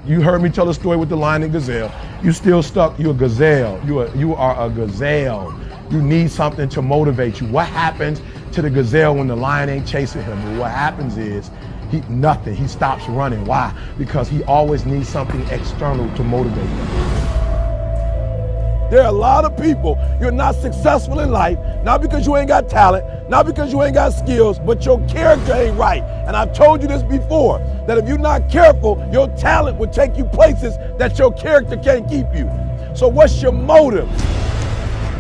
You heard me tell the story with the lion and gazelle. You still stuck. You're a gazelle. You are a gazelle. You need something to motivate you. What happens to the gazelle when the lion ain't chasing him? Well, what happens is nothing. He stops running. Why? Because he always needs something external to motivate him. There are a lot of people, you're not successful in life, not because you ain't got talent, not because you ain't got skills, but your character ain't right. And I've told you this before, that if you're not careful, your talent will take you places that your character can't keep you. So what's your motive?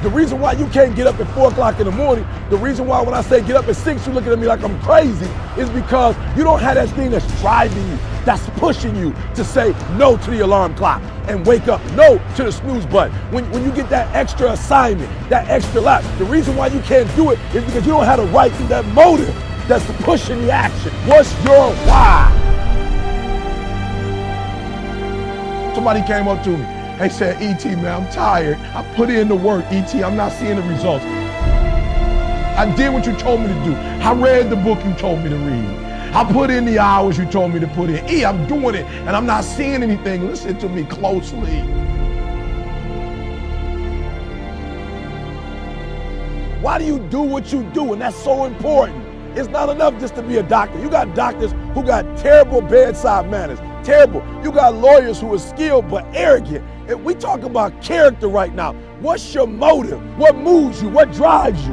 The reason why you can't get up at 4 o'clock in the morning, the reason why when I say get up at 6, you're looking at me like I'm crazy, is because you don't have that thing that's driving you, that's pushing you to say no to the alarm clock and wake up, no to the snooze button. When you get that extra assignment, that extra lap, the reason why you can't do it is because you don't have the right to that motive that's pushing the action. What's your why? Somebody came up to me. They said, E.T., man, I'm tired. I put in the work, E.T., I'm not seeing the results. I did what you told me to do. I read the book you told me to read. I put in the hours you told me to put in. I'm doing it, and I'm not seeing anything. Listen to me closely. Why do you do what you do? And that's so important. It's not enough just to be a doctor. You got doctors who got terrible bedside manners. Terrible. You got lawyers who are skilled but arrogant. And we talk about character right now. What's your motive? What moves you? What drives you?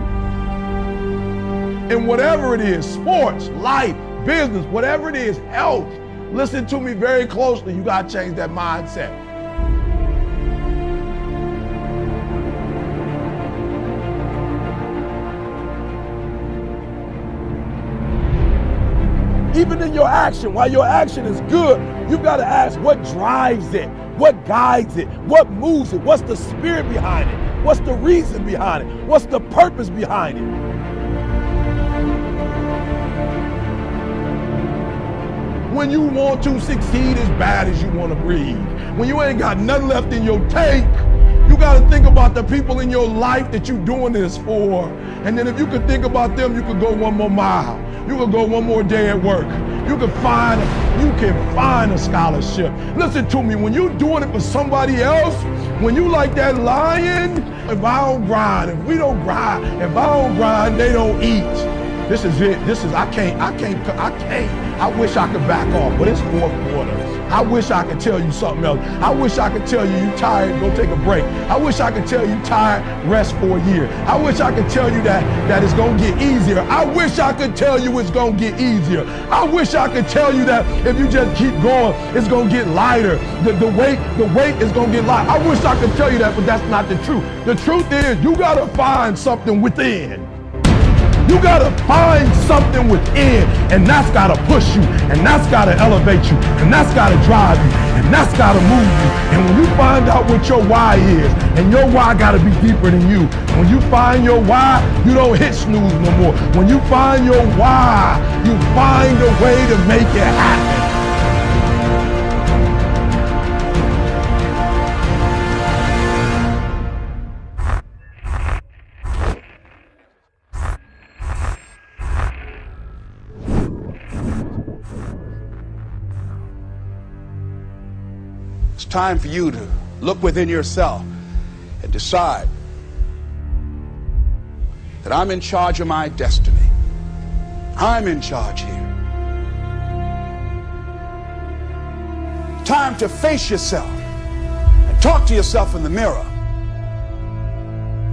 And whatever it is, sports, life, business, whatever it is, health, listen to me very closely. You got to change that mindset. Even in your action, while your action is good, you've got to ask what drives it, what guides it, what moves it, what's the spirit behind it, what's the reason behind it, what's the purpose behind it. When you want to succeed as bad as you want to breathe, when you ain't got nothing left in your tank, you got to think about the people in your life that you're doing this for. And then if you could think about them, you could go one more mile. You could go one more day at work. You can find a scholarship. Listen to me, when you're doing it for somebody else, when you like that lion, if I don't grind, if we don't grind, if I don't grind, they don't eat. This is it. I wish I could back off, but it's fourth quarter. I wish I could tell you something else. I wish I could tell you you tired, go take a break. I wish I could tell you tired, rest for a year. I wish I could tell you that it's gonna get easier. I wish I could tell you it's gonna get easier. I wish I could tell you that if you just keep going, it's gonna get lighter. The weight is gonna get lighter. I wish I could tell you that, but that's not the truth. The truth is you gotta find something within. You gotta find something within, and that's gotta push you, and that's gotta elevate you, and that's gotta drive you, and that's gotta move you. And when you find out what your why is, and your why gotta be deeper than you, when you find your why, you don't hit snooze no more. When you find your why, you find a way to make it happen. It's time for you to look within yourself and decide that I'm in charge of my destiny. I'm in charge here. Time to face yourself and talk to yourself in the mirror.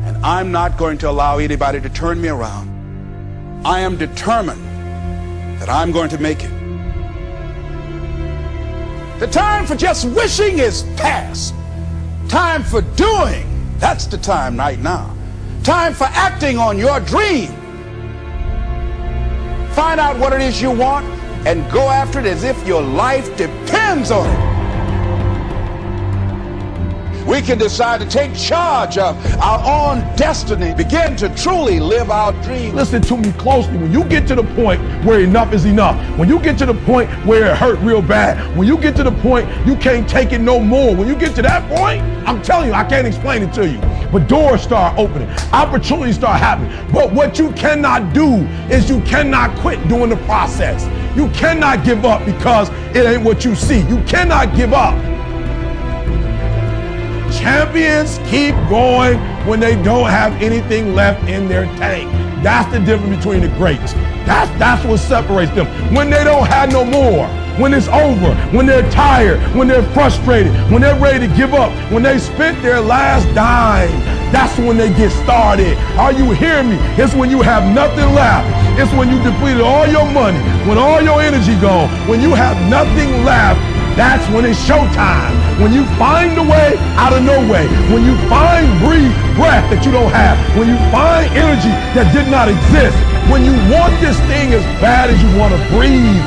And I'm not going to allow anybody to turn me around. I am determined that I'm going to make it. The time for just wishing is past. Time for doing, that's the time right now. Time for acting on your dream. Find out what it is you want and go after it as if your life depends on it. We can decide to take charge of our own destiny, begin to truly live our dreams. Listen to me closely. When you get to the point where enough is enough, when you get to the point where it hurt real bad, when you get to the point you can't take it no more, when you get to that point, I'm telling you, I can't explain it to you, but doors start opening, opportunities start happening. But what you cannot do is you cannot quit during the process. You cannot give up because it ain't what you see. You cannot give up. Champions keep going when they don't have anything left in their tank. That's the difference between the greats. That's what separates them. When they don't have no more, when it's over, when they're tired, when they're frustrated, when they're ready to give up, when they spent their last dime, that's when they get started. Are you hearing me? It's when you have nothing left. It's when you depleted all your money, when all your energy gone, when you have nothing left. That's when it's showtime. When you find a way out of no way. When you find breath that you don't have. When you find energy that did not exist. When you want this thing as bad as you want to breathe.